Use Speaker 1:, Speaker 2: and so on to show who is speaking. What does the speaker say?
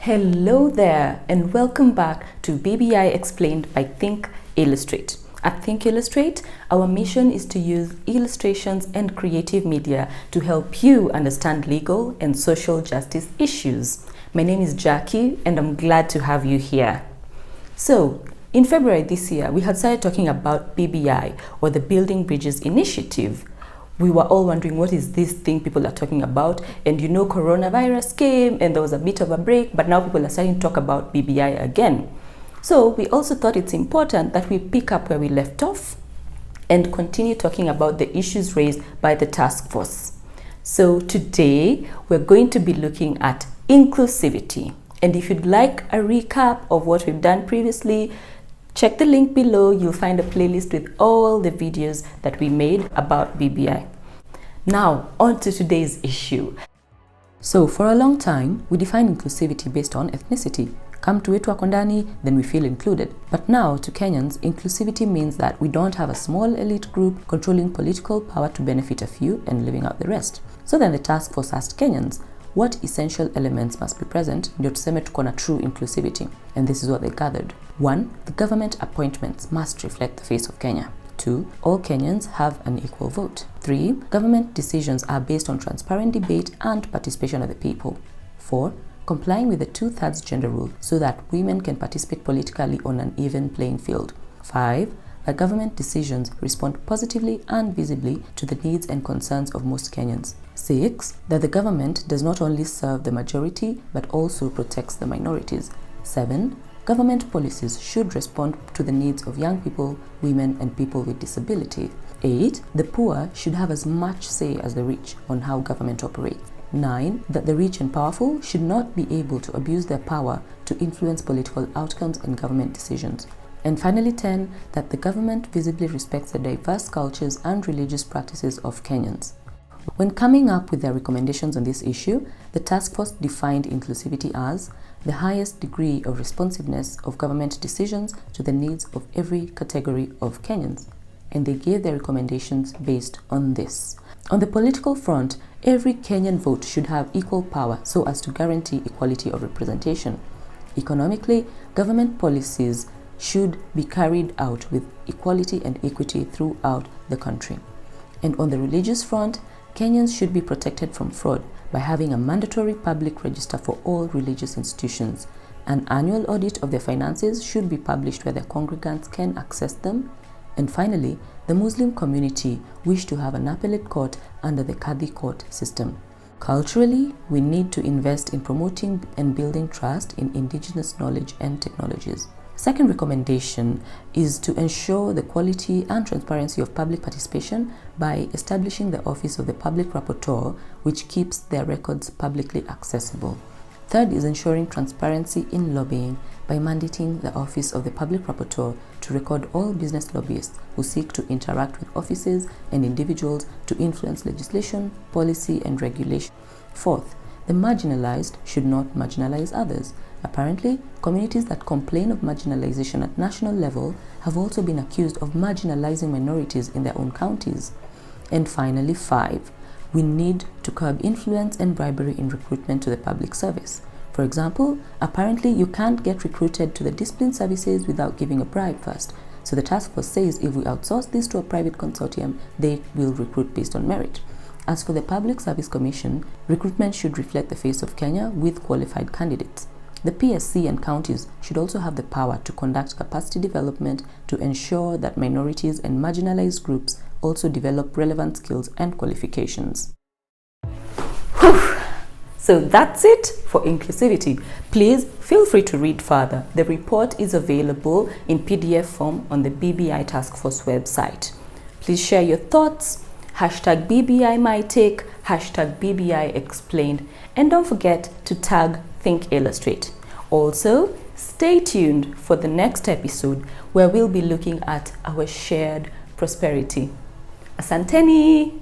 Speaker 1: Hello there and welcome back to BBI Explained by Think Illustrate. At Think Illustrate, our mission is to use illustrations and creative media to help you understand legal and social justice issues. My name is Jackie and I'm glad to have you here. So, in February this year, we had started talking about BBI, or the Building Bridges Initiative. We were all wondering, what is this thing people are talking about? And you know, coronavirus came and there was a bit of a break, but now people are starting to talk about BBI again. So we also thought it's important that we pick up where we left off and continue talking about the issues raised by the task force. So today we're going to be looking at inclusivity. And if you'd like a recap of what we've done previously, check the link below. You'll find a playlist with all the videos that we made about BBI. Now, on to today's issue. So, for a long time, we defined inclusivity based on ethnicity. Come to wetu wako ndani, then we feel included. But now, to Kenyans, inclusivity means that we don't have a small elite group controlling political power to benefit a few and leaving out the rest. So then the task force asked Kenyans, what essential elements must be present ndio tuseme tuko na true inclusivity? And this is what they gathered. 1. The government appointments must reflect the face of Kenya. 2. All Kenyans have an equal vote. 3. Government decisions are based on transparent debate and participation of the people. 4. Complying with the 2/3 gender rule so that women can participate politically on an even playing field. 5. That government decisions respond positively and visibly to the needs and concerns of most Kenyans. 6. That the government does not only serve the majority but also protects the minorities. 7. Government policies should respond to the needs of young people, women, and people with disability. 8. The poor should have as much say as the rich on how government operates. 9. That the rich and powerful should not be able to abuse their power to influence political outcomes and government decisions. And finally, 10. That the government visibly respects the diverse cultures and religious practices of Kenyans. When coming up with their recommendations on this issue, the task force defined inclusivity as the highest degree of responsiveness of government decisions to the needs of every category of Kenyans. And they gave their recommendations based on this. On the political front, every Kenyan vote should have equal power so as to guarantee equality of representation. Economically, government policies should be carried out with equality and equity throughout the country. And on the religious front, Kenyans should be protected from fraud by having a mandatory public register for all religious institutions. An annual audit of their finances should be published where their congregants can access them. And finally, the Muslim community wish to have an appellate court under the Qadhi court system. Culturally, we need to invest in promoting and building trust in indigenous knowledge and technologies. Second recommendation is to ensure the quality and transparency of public participation by establishing the Office of the Public Rapporteur, which keeps their records publicly accessible. Third is ensuring transparency in lobbying by mandating the Office of the Public Rapporteur to record all business lobbyists who seek to interact with offices and individuals to influence legislation, policy, and regulation. Fourth, the marginalized should not marginalize others. Apparently, communities that complain of marginalization at national level have also been accused of marginalizing minorities in their own counties. And finally, 5. We need to curb influence and bribery in recruitment to the public service. For example, apparently you can't get recruited to the discipline services without giving a bribe first. So the task force says if we outsource this to a private consortium, they will recruit based on merit. As for the Public Service Commission, recruitment should reflect the face of Kenya with qualified candidates. The PSC and counties should also have the power to conduct capacity development to ensure that minorities and marginalized groups also develop relevant skills and qualifications. So that's it for inclusivity. Please feel free to read further. The report is available in PDF form on the BBI Task Force website. Please share your thoughts. Hashtag BBI My Take, hashtag BBI Explained, and don't forget to tag Think Illustrate. Also, stay tuned for the next episode where we'll be looking at our shared prosperity. Asanteni!